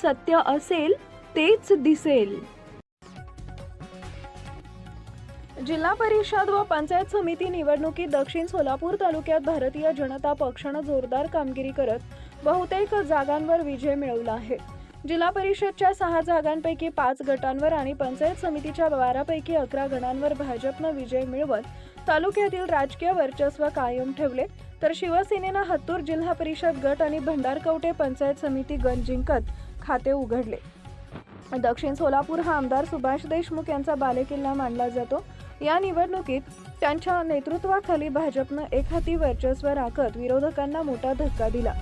सत्य असेल तेच दिसेल। जिल्हा परिषद व पंचायत समिती निवडणुकीत दक्षिण सोलापूर तालुक्यात भारतीय जनता पक्षाने जोरदार कामगिरी करत बहुतेक जागांवर विजय मिळवला आहे। जिल्हा परिषदच्या 6 जागांपैकी 5 गटांवर आणि पंचायत समितीच्या 12 पैकी 11 गणांवर भाजपने विजय मिळवत तालुक्यातील राजकीय वर्चस्व कायम ठेवले, तर शिवसेनेने हत्तूर जिल्हा परिषद गट आणि भंडारकवटे पंचायत समिती गण जिंकत खाते उघडले। दक्षिण सोलापूर हा आमदार सुभाष देशमुख यांचा बालेकिल्ला मानला जातो। या निवडणुकीत त्यांच्या नेतृत्वाखाली भाजपने एकहाती वर्चस्व राखत विरोधकांना मोठा धक्का दिला।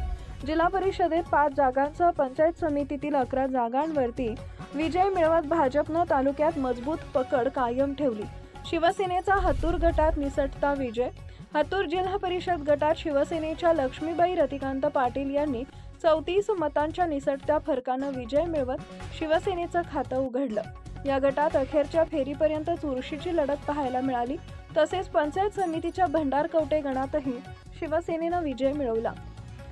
जिल्हा परिषदेत 5 जागांसह पंचायत समितीतील 11 जागांवरती विजय मिळवत भाजपने तालुक्यात मजबूत पकड कायम ठेवली। शिवसेनेचा हत्तूर गटात निसटता विजय। हत्तूर जिल्हा परिषद गटात शिवसेनेच्या लक्ष्मीबाई रतिकांत पाटील यांनी 34 मतांच्या निसटत्या फरकाने विजय मिळवत शिवसेनेचं खातं उघडलं। या गटात अखेरच्या फेरीपर्यंत चुरशीची लढत पाहायला मिळाली। तसेच पंचायत समितीच्या भंडारकवटे गणातही शिवसेनेने विजय मिळवला।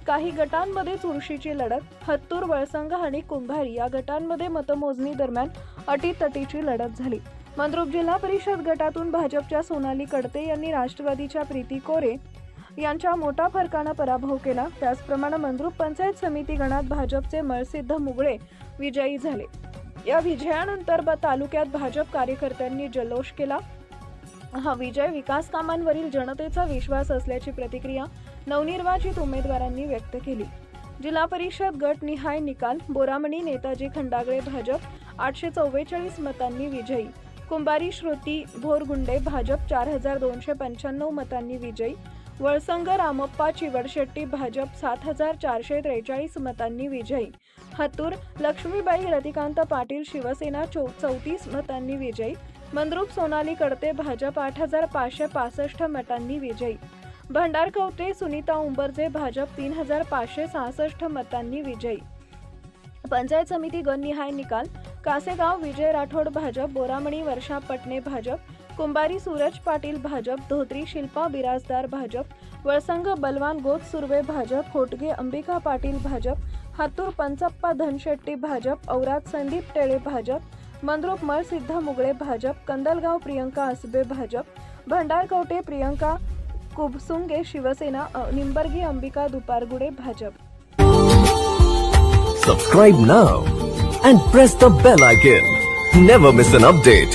काही गटांमध्ये चुरशीची लढत, हत्तूर, वळसंग आणि कुंभारी या गटांमध्ये मतमोजणी दरम्यान अटीतटीची लढत झाली। मंद्रुप जिल्हा परिषद गटातून भाजपच्या सोनाली कडते यांनी राष्ट्रवादीच्या प्रीती कोरे यांचा मोठा फरकाने पराभव केला। त्याचप्रमाणे मंद्रुप पंचायत समिती गणात भाजपचे मळसिद्ध मुगळे विजयी झाले। या विजयानंतर तालुक्यात भाजप कार्यकर्त्यांनी जल्लोष केला। हा विजय विकास कामांवरील जनतेचा विश्वास असल्याची प्रतिक्रिया नवनिर्वाचित उमेदवारांनी व्यक्त केली। जिल्हा परिषद गट निहाय निकाल: बोरामणी नेताजी खंडागळे भाजप 844 मतांनी विजयी, कुंभारी श्रुती भोरगुंडे भाजप 4295 मतांनी विजयी, वळसंग रामप्पा चिवडशेट्टी भाजप 7443 मतांनी विजयी, हत्तूर लक्ष्मीबाई रतिकांत पाटील शिवसेना 34 मतांनी विजयी, मंद्रुप सोनाली कडते भाजप 8565 मतांनी विजयी, भंडारकवटे सुनीता उंबरजे भाजप 3566 मतांनी विजयी। पंचायत समिती गण निहाय निकाल: कासेगाव विजय राठोड भाजप, बोरामणी वर्षा पटणे भाजप, कुंभारी सूरज पाटील भाजप, धोत्री शिल्पा बिराजदार भाजप, वळसंग बलवान गोत Surve Bhajap, होटगे Ambika Patil Bhajap, हत्तूर पंचप्पा Dhanshetti Bhajap, Aurad Sandeep टेळे Bhajap, Mandrup मळसिद्ध Mugale Bhajap, Kandalgaon Priyanka Asbe Bhajap, भंडारकवटे Priyanka कुबसुंगे Shiv Sena, Nimbargi Ambika दुपारगुडे Bhajap. Subscribe now and press the bell icon. Never miss an update.